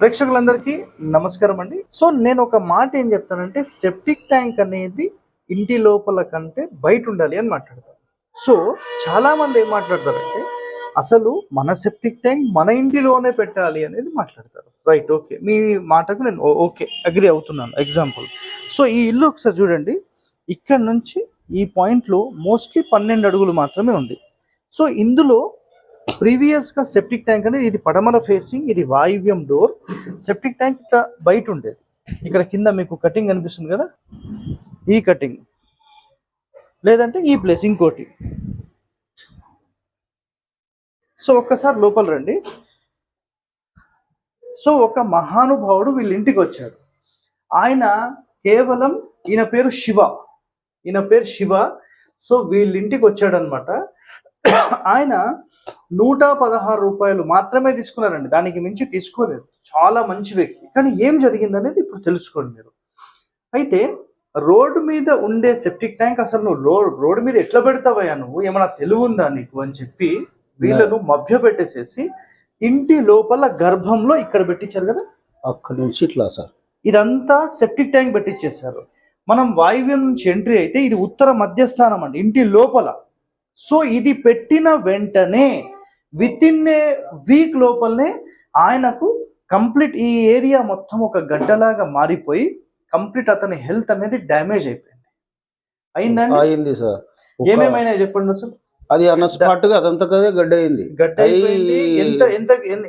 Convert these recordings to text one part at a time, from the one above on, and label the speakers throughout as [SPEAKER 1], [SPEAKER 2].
[SPEAKER 1] ప్రేక్షకులందరికీ నమస్కారం అండి. సో నేను ఒక మాట ఏం చెప్తానంటే, సెప్టిక్ ట్యాంక్ అనేది ఇంటి లోపల కంటే బయట ఉండాలి అని మాట్లాడతారు. సో చాలా మంది ఏం మాట్లాడతారంటే, అసలు మన సెప్టిక్ ట్యాంక్ మన ఇంటిలోనే పెట్టాలి అనేది మాట్లాడతారు. రైట్, ఓకే, మీ మాటకు నేను ఓకే అగ్రి అవుతున్నాను. ఎగ్జాంపుల్, సో ఈ ఇల్లు ఒకసారి చూడండి. ఇక్కడ నుంచి ఈ పాయింట్లో మోస్ట్లీ 12 అడుగులు మాత్రమే ఉంది. సో ఇందులో ప్రీవియస్గా సెప్టిక్ ట్యాంక్ అనేది ఇది పడమర ఫేసింగ్, ఇది వాయువ్యం డోర్. సెప్టిక్ ట్యాంక్ ఇట్లా బయట ఉండేది. ఇక్కడ కింద మీకు కటింగ్ కనిపిస్తుంది కదా, ఈ కటింగ్ లేదంటే ఈ ప్లేస్ ఇంకోటి. సో ఒక్కసారి లోపల రండి. సో ఒక మహానుభావుడు వీళ్ళ ఇంటికి వచ్చాడు. ఆయన కేవలం ఈయన పేరు శివ. సో వీళ్ళ ఇంటికి వచ్చాడు అనమాట. ఆయన 116 రూపాయలు మాత్రమే తీసుకున్నారండి, దానికి మించి తీసుకోలేదు. చాలా మంచి వ్యక్తి. కానీ ఏం జరిగిందనేది ఇప్పుడు తెలుసుకోండి మీరు. అయితే రోడ్డు మీద ఉండే సెప్టిక్ ట్యాంక్ అసలు నువ్వు రోడ్డు మీద ఎట్లా పెడతావయ్యా, నువ్వు ఏమైనా తెలివి ఉందా నీకు అని చెప్పి వీళ్ళను మభ్య పెట్టేసేసి ఇంటి లోపల గర్భంలో ఇక్కడ పెట్టించారు కదా,
[SPEAKER 2] అక్కడి నుంచి ఇట్లా సార్
[SPEAKER 1] ఇదంతా సెప్టిక్ ట్యాంక్ పెట్టించేశారు. మనం వాయువ్యం నుంచి ఎంట్రీ అయితే ఇది ఉత్తర మధ్యస్థానం అండి, ఇంటి లోపల. సో ఇది పెట్టిన వెంటనే విత్ ఇన్ ఏ వీక్ లోపలనే ఆయనకు కంప్లీట్ ఈ ఏరియా మొత్తం ఒక గడ్డలాగా మారిపోయి కంప్లీట్ అతని హెల్త్ అనేది డ్యామేజ్ అయిపోయింది. అయిందండి?
[SPEAKER 2] అయింది సార్.
[SPEAKER 1] ఏమేమైనా చెప్పండి అసలు.
[SPEAKER 2] అది అన్న స్పాట్ గా అదంతా కదే గడ్డ అయింది.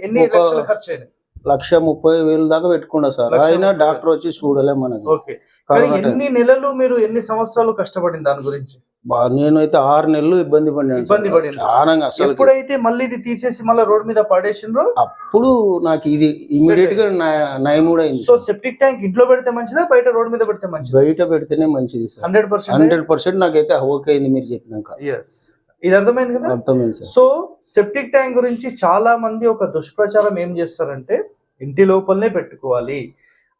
[SPEAKER 1] ఎన్ని లక్షలు ఖర్చు అయినాయి?
[SPEAKER 2] 1,30,000 దాకా పెట్టుకున్నా సార్. ఆయన డాక్టర్ వచ్చి చూడలే మనకి.
[SPEAKER 1] ఓకే, ఎన్ని నెలలు మీరు ఎన్ని సంవత్సరాలు కష్టపడింది దాని గురించి?
[SPEAKER 2] నేనైతే 6 నెలలు ఇబ్బంది పడినాను చాలా. అసలు
[SPEAKER 1] ఎప్పుడైతే మళ్ళీ ఇది తీసేసి మళ్ళీ రోడ్ మీద పడేసిండ్రో
[SPEAKER 2] అప్పుడు నాకు ఇది ఇమీడియట్ గా నయముడు అయింది.
[SPEAKER 1] సో సెప్టిక్ ట్యాంక్ ఇంట్లో పెడితే మంచిదా బయట రోడ్ మీద పెడితే మంచిదా?
[SPEAKER 2] బయట పెడితేనే మంచిది సార్. 100% నాకైతే ఓకే అయింది మీరు చెప్పినాక.
[SPEAKER 1] ఇది అర్థమైంది కదా?
[SPEAKER 2] అర్థమైంది సార్.
[SPEAKER 1] సో సెప్టిక్ ట్యాంక్ గురించి చాలా మంది ఒక దుష్ప్రచారం ఏం చేస్తారంటే, ఇంటి లోపలనే పెట్టుకోవాలి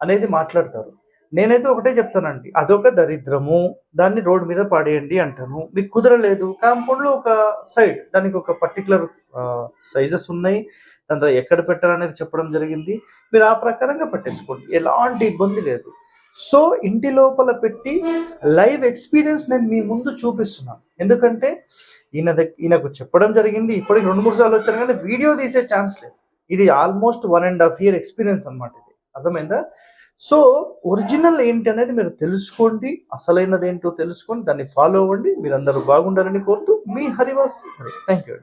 [SPEAKER 1] అనేది మాట్లాడతారు. నేనైతే ఒకటే చెప్తానండి, అదొక దరిద్రము, దాన్ని రోడ్ మీద పడేయండి అంటాను. మీకు కుదరలేదు, కాంపౌండ్ లో ఒక సైడ్ దానికి ఒక పర్టికులర్ సైజెస్ ఉన్నాయి, దాని తర్వాత ఎక్కడ పెట్టాలనేది చెప్పడం జరిగింది. మీరు ఆ ప్రకారంగా పెట్టేసుకోండి, ఎలాంటి ఇబ్బంది లేదు. సో ఇంటి లోపల పెట్టి లైవ్ ఎక్స్పీరియన్స్ నేను మీ ముందు చూపిస్తున్నాను. ఎందుకంటే ఈయనకు చెప్పడం జరిగింది, ఇప్పటికి 2-3 సార్లు వచ్చాను, కానీ వీడియో తీసే ఛాన్స్ లేదు. ఇది ఆల్మోస్ట్ 1.5 year ఎక్స్పీరియన్స్ అనమాట. ఇది అర్థమైందా? సో ఒరిజినల్ ఏంటి అనేది మీరు తెలుసుకోండి, అసలైనది ఏంటో తెలుసుకోండి, దాన్ని ఫాలో అవ్వండి. మీరందరూ బాగుండాలని కోరుతూ మీ హరివాసు. Thank you.